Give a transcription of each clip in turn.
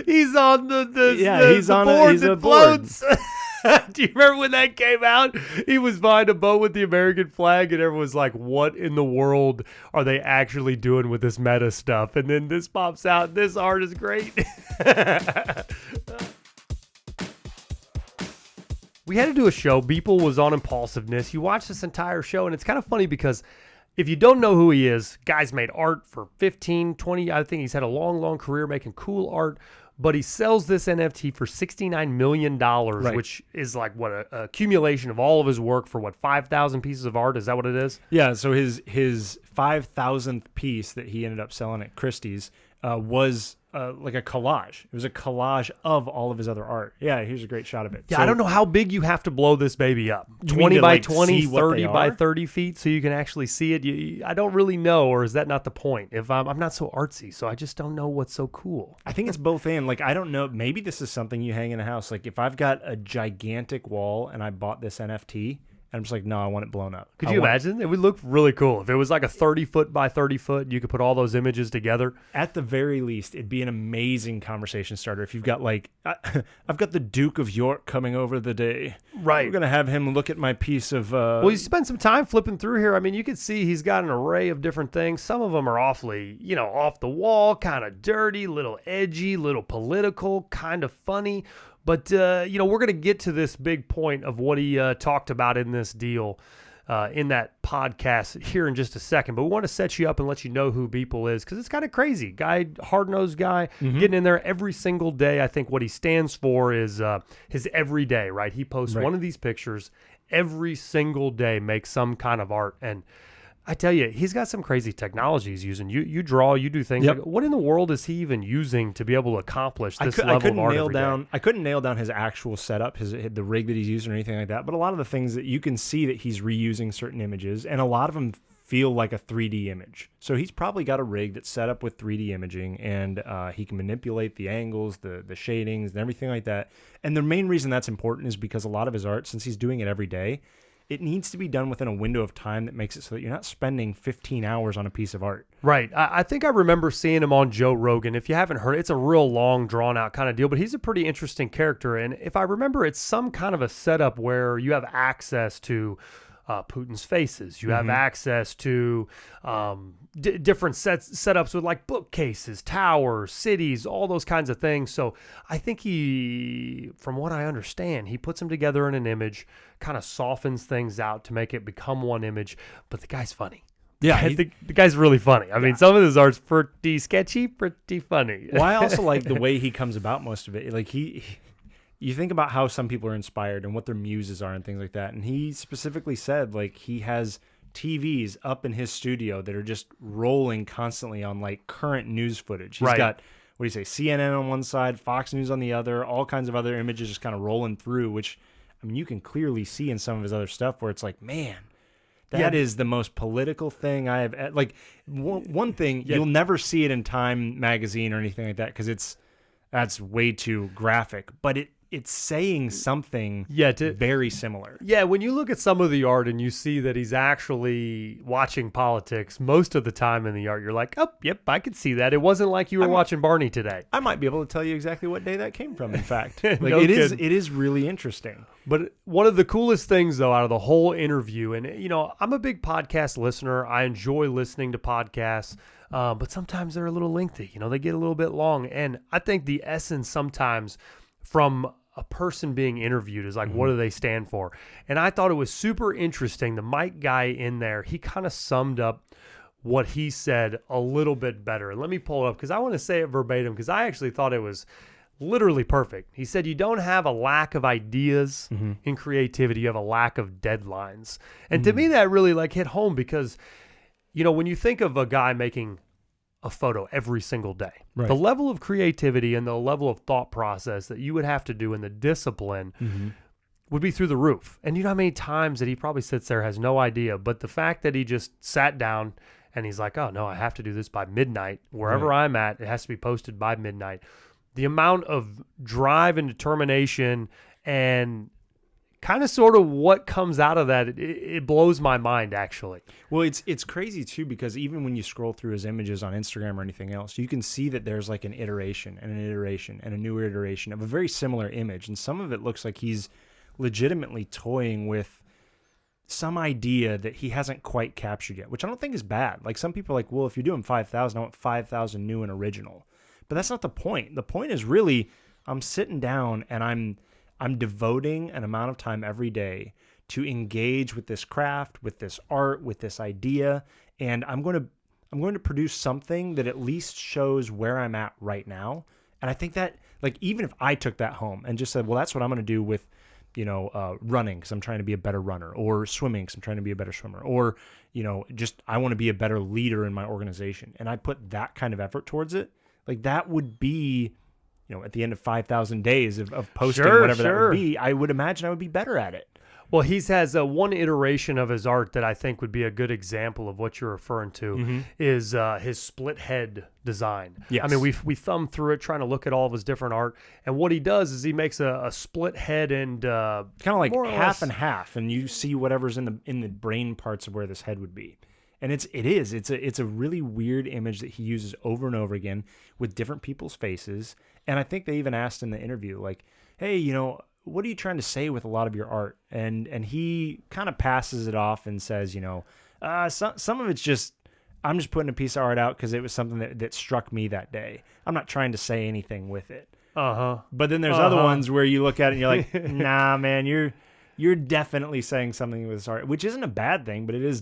He's on he's the on board he's that a board. floats. Do you remember when that came out? He was behind a boat with the American flag, and everyone was like, what in the world are they actually doing with this meta stuff? And then this pops out. This art is great. We had to do a show. Beeple was on Impulsiveness. You watch this entire show, and it's kind of funny because if you don't know who he is, guy's made art for 15, 20. I think he's had a long career making cool art. But he sells this NFT for $69 million, right. which is like what a accumulation of all of his work for what 5,000 pieces of art. Is that what it is? Yeah. So his 5,000th piece that he ended up selling at Christie's was like a collage. It was a collage of all of his other art. Yeah, here's a great shot of it. Yeah, so, I don't know how big you have to blow this baby up. You 20 mean to, by like, 20, see what 30 they by are? 30 feet so you can actually see it. I don't really know, or is that not the point? If I'm not so artsy, so I just don't know what's so cool. I think it's both and. Like, I don't know. Maybe this is something you hang in a house. Like, if I've got a gigantic wall and I bought this NFT, I'm just like, no, I want it blown up. Could you imagine? It would look really cool. If it was like a 30 foot by 30 foot, you could put all those images together. At the very least, it'd be an amazing conversation starter. If you've got like, I've got the Duke of York coming over the day. Right. We're going to have him look at my piece of... Well, you spend some time flipping through here. I mean, you can see he's got an array of different things. Some of them are awfully, off the wall, kind of dirty, little edgy, little political, kind of funny. But, we're going to get to this big point of what he talked about in this deal in that podcast here in just a second. But we want to set you up and let you know who Beeple is because it's kind of crazy. Guy, hard-nosed guy, getting in there every single day. I think what he stands for is his everyday, right? He posts one of these pictures every single day, makes some kind of art. And I tell you, he's got some crazy technology he's using. You draw, you do things. Yep. Like, what in the world is he even using to be able to accomplish this level of art every day? I couldn't nail down his actual setup, the rig that he's using or anything like that. But a lot of the things that you can see that he's reusing certain images, and a lot of them feel like a 3D image. So he's probably got a rig that's set up with 3D imaging, and he can manipulate the angles, the shadings, and everything like that. And the main reason that's important is because a lot of his art, since he's doing it every day, it needs to be done within a window of time that makes it so that you're not spending 15 hours on a piece of art. Right. I think I remember seeing him on Joe Rogan. If you haven't heard, it's a real long, drawn-out kind of deal, but he's a pretty interesting character. And if I remember, it's some kind of a setup where you have access to Putin's faces. You have access to different setups with like bookcases, towers, cities, all those kinds of things. So I think from what I understand, he puts them together in an image, kind of softens things out to make it become one image. But the guy's funny. Yeah, the guy's really funny. I mean, some of his art's pretty sketchy, pretty funny. Well, I also like the way he comes about most of it. Like you think about how some people are inspired and what their muses are and things like that. And he specifically said, like, he has TVs up in his studio that are just rolling constantly on like current news footage. He's got, what do you say, CNN on one side, Fox News on the other, all kinds of other images just kind of rolling through, which, I mean, you can clearly see in some of his other stuff where it's like, man, that is the most political thing I have. Like, one thing, you'll never see it in Time magazine or anything like that because that's way too graphic, but it's saying something very similar. Yeah, when you look at some of the art and you see that he's actually watching politics most of the time in the art, you're like, oh, yep, I could see that. It wasn't like you were watching Barney today. I might be able to tell you exactly what day that came from, in fact. Like, No it kidding. is really interesting. But one of the coolest things, though, out of the whole interview, and, I'm a big podcast listener. I enjoy listening to podcasts, but sometimes they're a little lengthy. They get a little bit long. And I think the essence sometimes from a person being interviewed is like, what do they stand for? And I thought it was super interesting. The mic guy in there, he kind of summed up what he said a little bit better. Let me pull it up because I want to say it verbatim because I actually thought it was literally perfect. He said, you don't have a lack of ideas in creativity. You have a lack of deadlines. And to me, that really like hit home because, when you think of a guy making a photo every single day, the level of creativity and the level of thought process that you would have to do in the discipline would be through the roof. And you know how many times that he probably sits there, has no idea, but the fact that he just sat down and he's like, oh no, I have to do this by midnight. Wherever I'm at, it has to be posted by midnight. The amount of drive and determination and kind of sort of what comes out of that, it blows my mind, actually. Well, it's crazy too, because even when you scroll through his images on Instagram or anything else, you can see that there's like an iteration and an iteration and a newer iteration of a very similar image. And some of it looks like he's legitimately toying with some idea that he hasn't quite captured yet, which I don't think is bad. Like, some people are like, well, if you're doing 5,000, I want 5,000 new and original. But that's not the point. The point is really, I'm sitting down and I'm devoting an amount of time every day to engage with this craft, with this art, with this idea, and I'm going to produce something that at least shows where I'm at right now. And I think that, like, even if I took that home and just said, well, that's what I'm going to do with, running because I'm trying to be a better runner, or swimming because I'm trying to be a better swimmer, or, just I want to be a better leader in my organization, and I put that kind of effort towards it, like, that would be, at the end of 5,000 days of posting, whatever that would be, I would imagine I would be better at it. Well, he has one iteration of his art that I think would be a good example of what you're referring to, is his split head design. Yes. I mean, we thumbed through it trying to look at all of his different art, and what he does is he makes a split head and kind of like half and half, and you see whatever's in the brain parts of where this head would be. And it's a really weird image that he uses over and over again with different people's faces. And I think they even asked in the interview, like, hey, what are you trying to say with a lot of your art? And he kind of passes it off and says, some of it's just, I'm just putting a piece of art out because it was something that struck me that day. I'm not trying to say anything with it. But then there's other ones where you look at it and you're like, nah, man, you're definitely saying something with this art, which isn't a bad thing, but it is.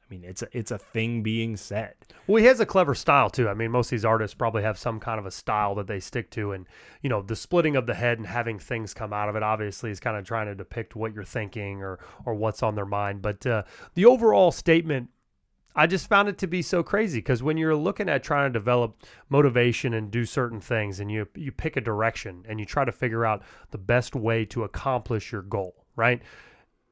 I mean, it's a thing being said. Well, he has a clever style, too. I mean, most of these artists probably have some kind of a style that they stick to. And, the splitting of the head and having things come out of it, obviously, is kind of trying to depict what you're thinking or what's on their mind. But the overall statement, I just found it to be so crazy, because when you're looking at trying to develop motivation and do certain things, and you pick a direction and you try to figure out the best way to accomplish your goal, right?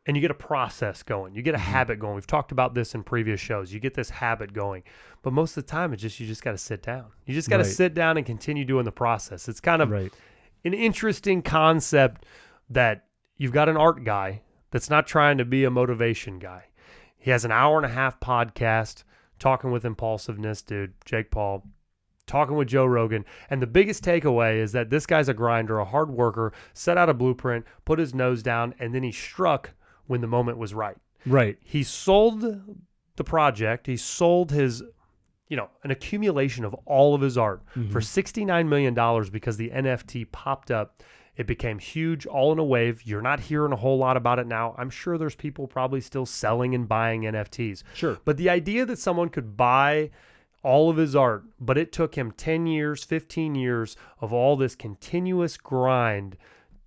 And you get a process going. You get a habit going. We've talked about this in previous shows. You get this habit going. But most of the time, you just got to sit down. You just got to sit down and continue doing the process. It's kind of an interesting concept that you've got an art guy that's not trying to be a motivation guy. He has an 1.5-hour podcast talking with Impulsiveness, dude, Jake Paul, talking with Joe Rogan. And the biggest takeaway is that this guy's a grinder, a hard worker, set out a blueprint, put his nose down, and then he struck when the moment was right. Right. He sold the project. He sold his, an accumulation of all of his art for $69 million because the NFT popped up. It became huge, all in a wave. You're not hearing a whole lot about it now. I'm sure there's people probably still selling and buying NFTs. Sure. But the idea that someone could buy all of his art, but it took him 10 years, 15 years of all this continuous grind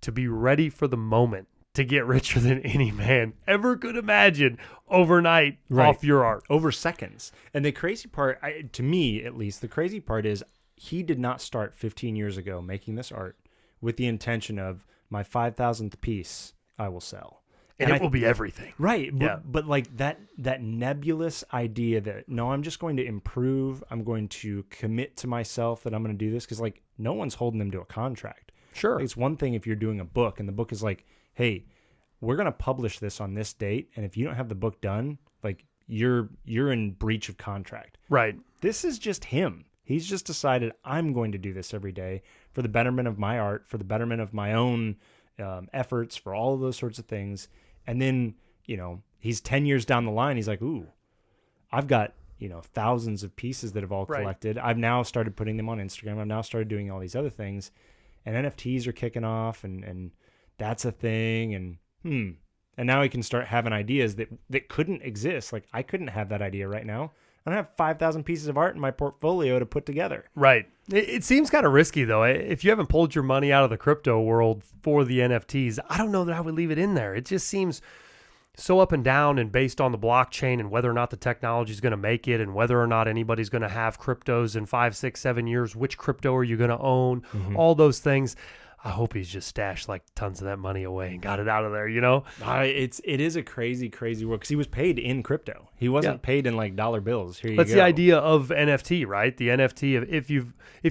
to be ready for the moment to get richer than any man ever could imagine overnight off your art. Over seconds. And the crazy part, to me at least, the crazy part is he did not start 15 years ago making this art with the intention of my 5,000th piece I will sell. And it will be everything. Right. But like that nebulous idea that, no, I'm just going to improve. I'm going to commit to myself that I'm going to do this. Because like no one's holding them to a contract. Sure. Like, it's one thing if you're doing a book and the book is like, hey, we're going to publish this on this date. And if you don't have the book done, like you're in breach of contract. Right. This is just him. He's just decided I'm going to do this every day for the betterment of my art, for the betterment of my own efforts, for all of those sorts of things. And then, he's 10 years down the line. He's like, ooh, I've got, thousands of pieces that have all collected. I've now started putting them on Instagram. I've now started doing all these other things. And NFTs are kicking off and that's a thing. And now he can start having ideas that couldn't exist. Like I couldn't have that idea right now. I don't have 5,000 pieces of art in my portfolio to put together. Right. It seems kind of risky, though. If you haven't pulled your money out of the crypto world for the NFTs, I don't know that I would leave it in there. It just seems so up and down and based on the blockchain and whether or not the technology is going to make it and whether or not anybody's going to have cryptos in 5, 6, 7 years. Which crypto are you going to own? All those things. I hope he's just stashed like tons of that money away and got it out of there, you know? It is a crazy world because he was paid in crypto. He wasn't paid in like dollar bills. Here you That's go. the idea of NFT, right? The NFT. If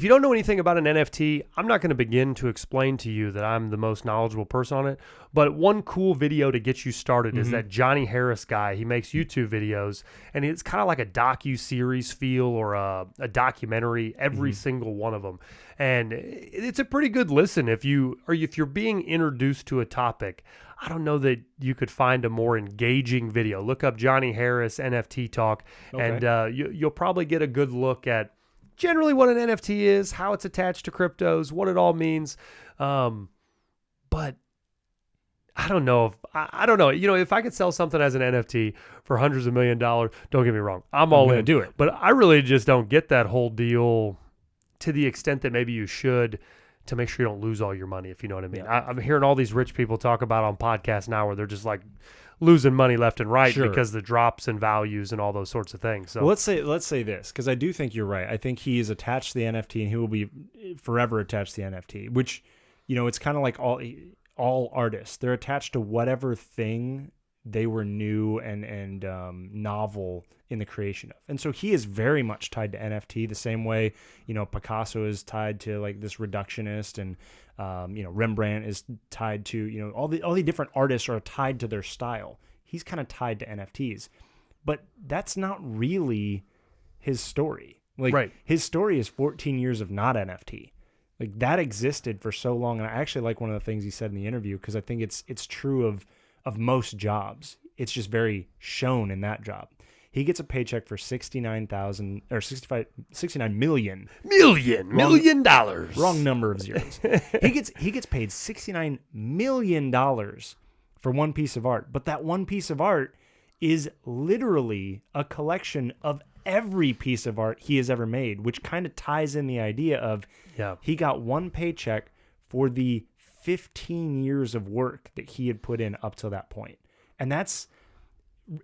you don't know anything about an NFT, I'm not going to begin to explain to you that I'm the most knowledgeable person on it. But one cool video to get you started is that Johnny Harris guy. He makes YouTube videos, and it's kind of like a docu-series feel or a documentary. Every single one of them, and it's a pretty good listen if you're being introduced to a topic. I don't know that you could find a more engaging video. Look up Johnny Harris NFT Talk, and you'll probably get a good look at generally what an NFT is, how it's attached to cryptos, what it all means. But I don't know I don't know. You know, if I could sell something as an NFT for hundreds of $1 million, don't get me wrong, I'm all in. Do it. But I really just don't get that whole deal to the extent that maybe you should, to make sure you don't lose all your money, if you know what I mean. Yeah. I'm hearing all these rich people talk about on podcasts now where they're just like losing money left and right because the drops in values and all those sorts of things. So well, let's say this, because I do think you're right. I think he is attached to the NFT and he will be forever attached to the NFT, which, you know, it's kind of like all artists. They're attached to whatever thing they were new and novel in the creation of. And so he is very much tied to NFT the same way, you know, Picasso is tied to like this reductionist, and you know, Rembrandt is tied to, you know, all the different artists are tied to their style. He's kind of tied to NFTs. But that's not really his story. Like his story is 14 years of not NFT. Like that existed for so long. And I actually like one of the things he said in the interview, because I think it's true of most jobs. It's just very shown in that job. He gets a paycheck for $69 million dollars. Wrong number of zeros. he gets paid $69 million for one piece of art. But that one piece of art is literally a collection of every piece of art he has ever made, which kind of ties in the idea of he got one paycheck for the 15 years of work that he had put in up till that point. And that's,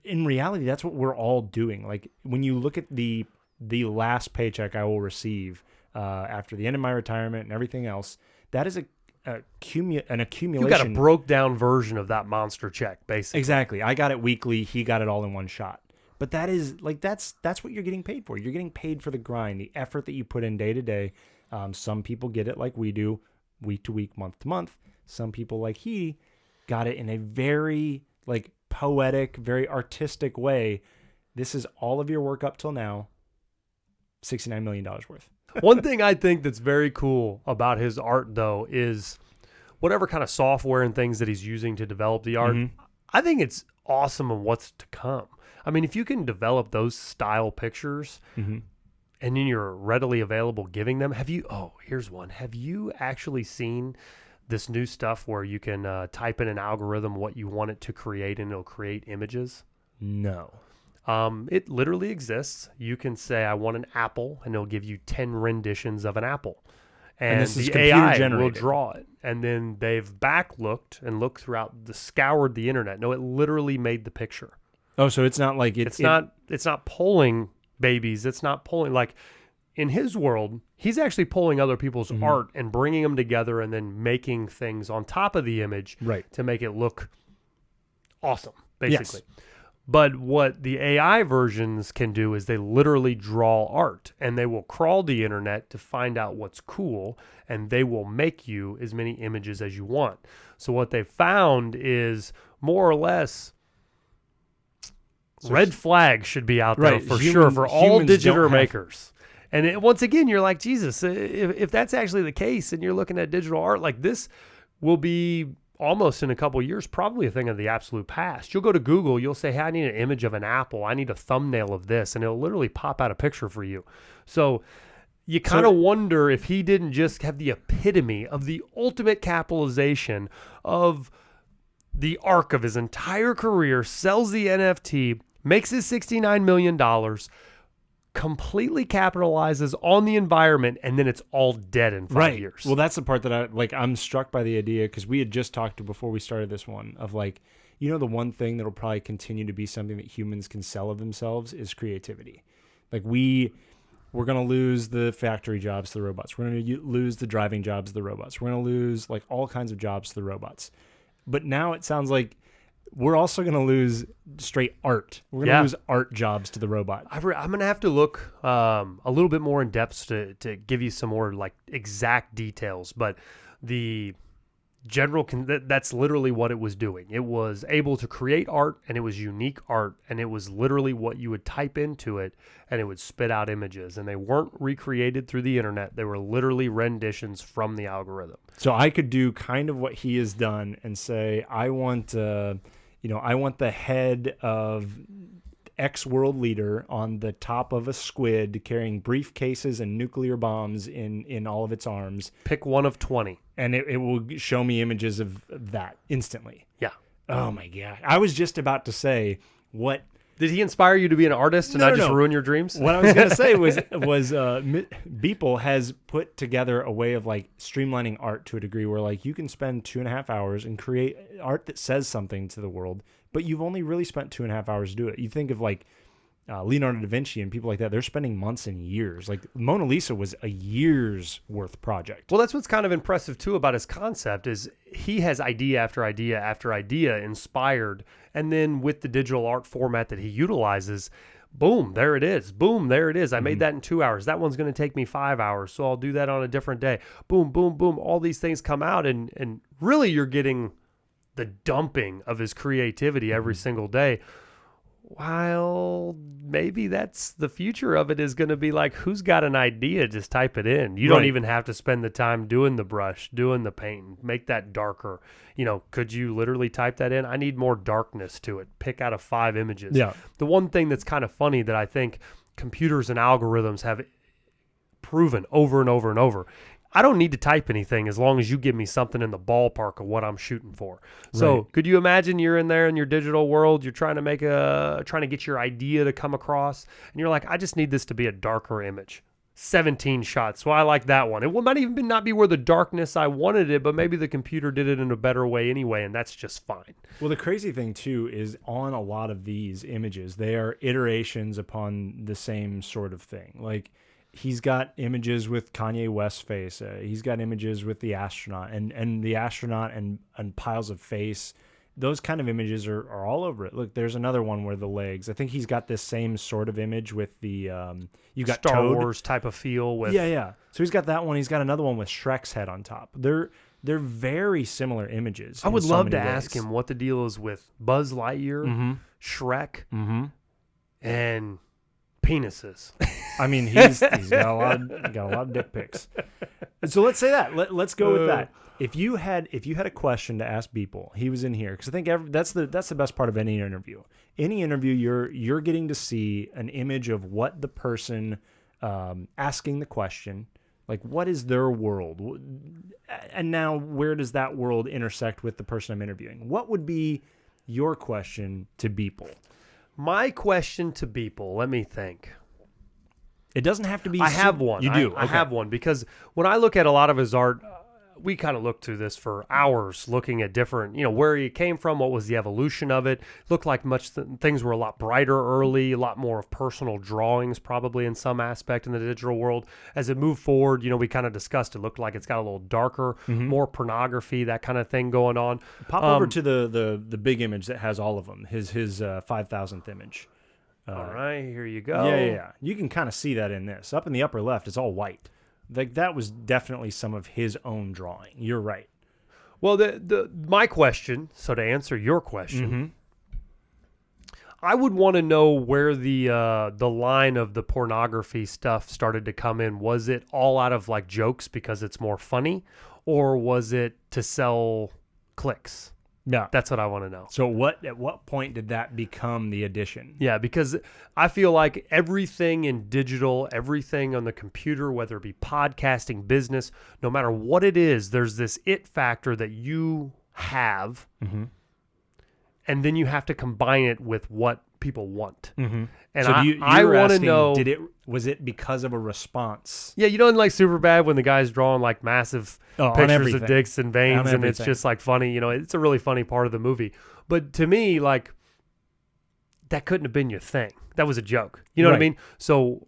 in reality, that's what we're all doing. Like when you look at the last paycheck I will receive after the end of my retirement and everything else, that is an accumulation. You got a broke down version of that monster check, basically. Exactly. I got it weekly. He got it all in one shot. But that is like that's what you're getting paid for. You're getting paid for the grind, the effort that you put in day to day. Some people get it like we do, week to week, month to month. Some people, like he, got it in a very like poetic, very artistic way. This is all of your work up till now, $69 million worth. One thing I think that's very cool about his art, though, is whatever kind of software and things that he's using to develop the art. I think it's awesome on what's to come. I mean, if you can develop those style pictures and then you're readily available giving them, here's one. Have you actually seen this new stuff where you can type in an algorithm what you want it to create and it'll create images? No. It literally exists. You can say, I want an apple, and it'll give you 10 renditions of an apple. And this is the AI generated. will draw it. And then they've backlooked and looked throughout, scoured the internet. No, it literally made the picture. Oh, so it's not like it's not pulling babies. It's not pulling, like, in his world, he's actually pulling other people's art and bringing them together and then making things on top of the image to make it look awesome, basically. Yes. But what the AI versions can do is they literally draw art, and they will crawl the internet to find out what's cool, and they will make you as many images as you want. So what they found is more or less red flags should be out there for sure for all digital makers. And once again, you're like, Jesus, if that's actually the case and you're looking at digital art, like this will be almost in a couple of years, probably a thing of the absolute past. You'll go to Google, you'll say, hey, I need an image of an apple. I need a thumbnail of this. And it'll literally pop out a picture for you. So you kind of wonder if he didn't just have the epitome of the ultimate capitalization of the arc of his entire career, sells the NFT, makes his $69 million, completely capitalizes on the environment, and then it's all dead in 5 years. Well, that's the part that I'm struck by the idea, because we had just talked before we started this one of like, you know, the one thing that'll probably continue to be something that humans can sell of themselves is creativity. Like we're going to lose the factory jobs to the robots. We're going to lose the driving jobs to the robots. We're going to lose like all kinds of jobs to the robots. But now it sounds like we're also going to lose straight art. We're going to lose art jobs to the robot. I'm going to have to look a little bit more in depth to give you some more like exact details. But the general, that's literally what it was doing. It was able to create art, and it was unique art, and it was literally what you would type into it, and it would spit out images. And they weren't recreated through the internet. They were literally renditions from the algorithm. So I could do kind of what he has done and say, I want I want the head of X world leader on the top of a squid carrying briefcases and nuclear bombs in all of its arms. Pick one of 20. And it will show me images of that instantly. Yeah. Oh, my God. I was just about to say, what... Did he inspire you to be an artist and not just ruin your dreams? What I was going to say was Beeple has put together a way of like streamlining art to a degree where like you can spend 2.5 hours and create art that says something to the world, but you've only really spent 2.5 hours to do it. You think of like Leonardo da Vinci and people like that, they're spending months and years. Like Mona Lisa was a year's worth project. Well, that's what's kind of impressive too about his concept is he has idea after idea after idea inspired, and then with the digital art format that he utilizes, boom, there it is. Boom, there it is. I made that in 2 hours. That one's going to take me 5 hours, so I'll do that on a different day. Boom, boom, boom. All these things come out, and really you're getting the dumping of his creativity every single day. While maybe that's the future of it is going to be like, who's got an idea? Just type it in. You don't even have to spend the time doing the brush, doing the paint, make that darker. Could you literally type that in? I need more darkness to it. Pick out of 5 images. Yeah. The one thing that's kind of funny that I think computers and algorithms have proven over and over and over, I don't need to type anything as long as you give me something in the ballpark of what I'm shooting for. So could you imagine you're in there in your digital world, you're trying to get your idea to come across, and you're like, I just need this to be a darker image. 17 shots. Well, I like that one. It might even not be where the darkness I wanted it, but maybe the computer did it in a better way anyway, and that's just fine. Well, the crazy thing too is on a lot of these images, they are iterations upon the same sort of thing. Like, he's got images with Kanye West's face. He's got images with the astronaut and the astronaut and piles of face. Those kind of images are all over it. Look, there's another one where the legs. I think he's got this same sort of image with the you got Star Toad. Wars type of feel with Yeah. So he's got that one. He's got another one with Shrek's head on top. They're very similar images. I would love to ask him what the deal is with Buzz Lightyear, Shrek, and penises. I mean, he's got a lot of dick pics. So let's say that. Let's go with that. If you had a question to ask Beeple, he was in here because I think that's the best part of any interview. Any interview, you're getting to see an image of what the person asking the question, like what is their world, and now where does that world intersect with the person I'm interviewing? What would be your question to Beeple? My question to Beeple, let me think. It doesn't have to be. I have one. You do. I have one because when I look at a lot of his art, we kind of looked through this for hours, looking at different, where he came from, what was the evolution of it. Looked like things were a lot brighter early, a lot more of personal drawings, probably in some aspect in the digital world. As it moved forward, we kind of discussed it. Looked like it's got a little darker, more pornography, that kind of thing going on. Pop over to the big image that has all of them. His 5,000th image. All right, here you go. Yeah. You can kind of see that in this. Up in the upper left, it's all white. Like that was definitely some of his own drawing. You're right. Well, my question, so to answer your question, I would want to know where the line of the pornography stuff started to come in. Was it all out of like jokes because it's more funny, or was it to sell clicks? Yeah, that's what I want to know. So at what point did that become the addition? Yeah, because I feel like everything in digital, everything on the computer, whether it be podcasting, business, no matter what it is, there's this it factor that you have, and then you have to combine it with what people want. And so I want to know, was it because of a response? Yeah, in like Superbad when the guy's drawing like massive pictures of dicks and veins, and it's just like funny. It's a really funny part of the movie. But to me, like, that couldn't have been your thing. That was a joke. You know what I mean? So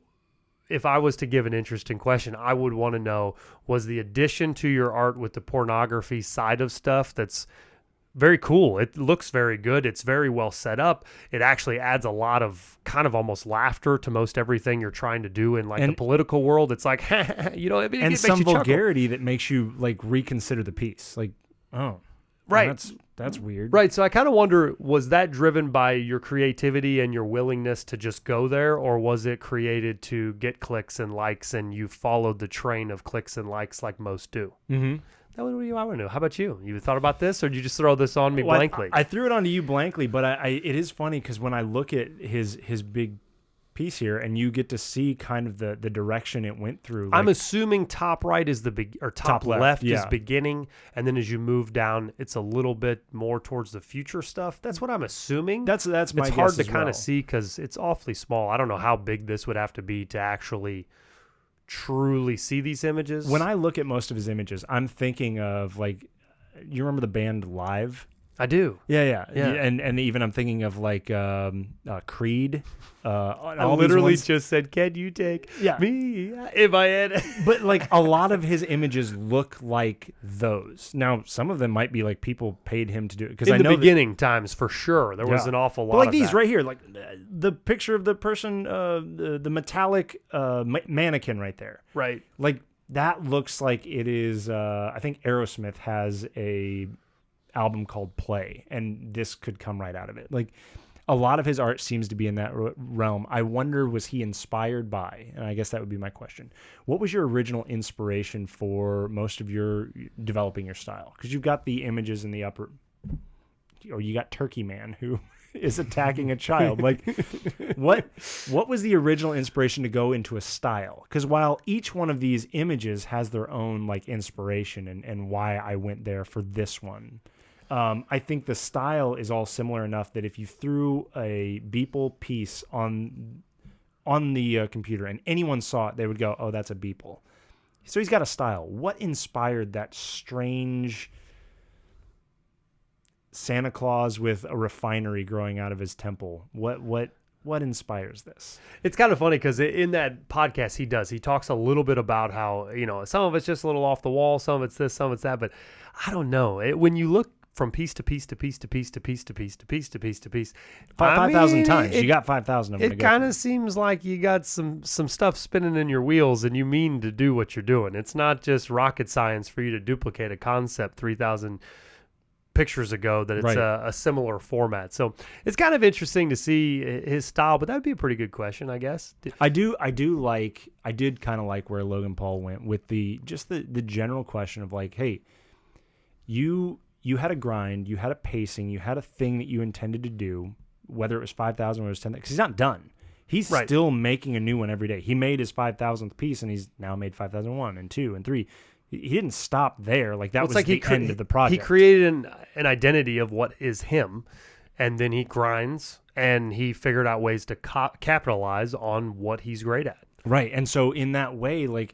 if I was to give an interesting question, I would want to know, was the addition to your art with the pornography side of stuff that's very cool. It looks very good. It's very well set up. It actually adds a lot of kind of almost laughter to most everything you're trying to do in like the political world. It's like, you know, it makes some vulgarity that makes you like reconsider the piece. Like, oh, right. That's weird. Right. So I kind of wonder, was that driven by your creativity and your willingness to just go there, or was it created to get clicks and likes and you followed the train of clicks and likes like most do? Mm-hmm. That was what I want to know. How about you? You thought about this, or did you just throw this on me blankly? I threw it onto you blankly, but it is funny because when I look at his big piece here, and you get to see kind of the direction it went through. Like, I'm assuming top right is top left is beginning, and then as you move down, it's a little bit more towards the future stuff. That's what I'm assuming. That's my guess. It's hard to kind of see because it's awfully small. I don't know how big this would have to be to actually truly see these images. When I look at most of his images, I'm thinking of like, you remember the band Live? I do. Yeah. And even I'm thinking of like Creed. I literally just said, "Can you take me in my head?" But like a lot of his images look like those. Now, some of them might be like people paid him to do it because in the beginning times for sure there was an awful lot. But like of these that. right here, like the picture of the person, the metallic mannequin right there, right? Like that looks like it is. I think Aerosmith has a album called Play, and this could come right out of it. Like a lot of his art seems to be in that realm. I wonder, was he inspired by, and I guess that would be my question, what was your original inspiration for most of your developing your style? Because you've got the images in the upper, or you got Turkey Man who is attacking a child. Like what was the original inspiration to go into a style? Because while each one of these images has their own like inspiration and why I went there for this one, I think the style is all similar enough that if you threw a Beeple piece on the computer and anyone saw it, they would go, "Oh, that's a Beeple." So he's got a style. What inspired that strange Santa Claus with a refinery growing out of his temple? What inspires this? It's kind of funny because in that podcast he talks a little bit about how, you know, some of it's just a little off the wall, some of it's this, some of it's that, but I don't know. When you look from piece to piece to piece to piece to piece to piece to piece to piece to piece, 5,000 times. You got 5,000 of them. It kind of seems like you got some stuff spinning in your wheels, and you mean to do what you're doing. It's not just rocket science for you to duplicate a concept 3,000 pictures ago that it's a similar format. So it's kind of interesting to see his style, but that would be a pretty good question, I guess. I did kind of like where Logan Paul went with the general question of like, hey, you had a grind, you had a pacing, you had a thing that you intended to do, whether it was 5,000 or it was 10,000, because he's not done. He's still making a new one every day. He made his 5,000th piece, and he's now made 5,001 and 2 and 3. He didn't stop there. Like that was like the end of the project. He created an identity of what is him, and then he grinds, and he figured out ways to capitalize on what he's great at. Right, and so in that way, like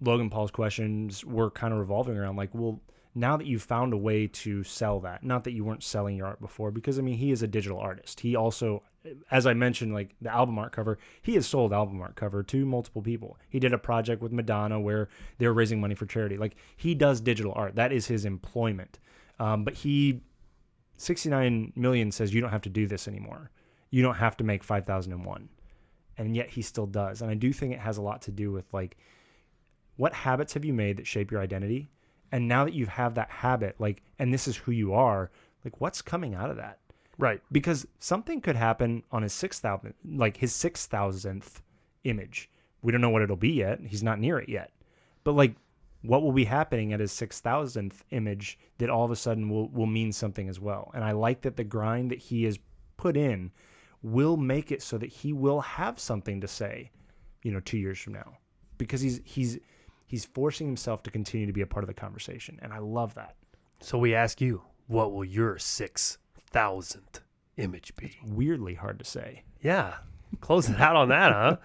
Logan Paul's questions were kind of revolving around like, well, now that you've found a way to sell that, not that you weren't selling your art before, because I mean, he is a digital artist. He also, as I mentioned, like the album art cover, he has sold album art cover to multiple people. He did a project with Madonna where they were raising money for charity. Like he does digital art. That is his employment. But 69 million says you don't have to do this anymore. You don't have to make 5,001. And yet he still does. And I do think it has a lot to do with like, what habits have you made that shape your identity? And now that you have that habit, like, and this is who you are, like, what's coming out of that? Right. Because something could happen on his 6,000th image. We don't know what it'll be yet. He's not near it yet. But like, what will be happening at his 6,000th image that all of a sudden will mean something as well? And I like that the grind that he has put in will make it so that he will have something to say, 2 years from now, because he's forcing himself to continue to be a part of the conversation. And I love that. So we ask you, what will your 6,000th image be? It's weirdly hard to say. Yeah. Close it out on that, huh?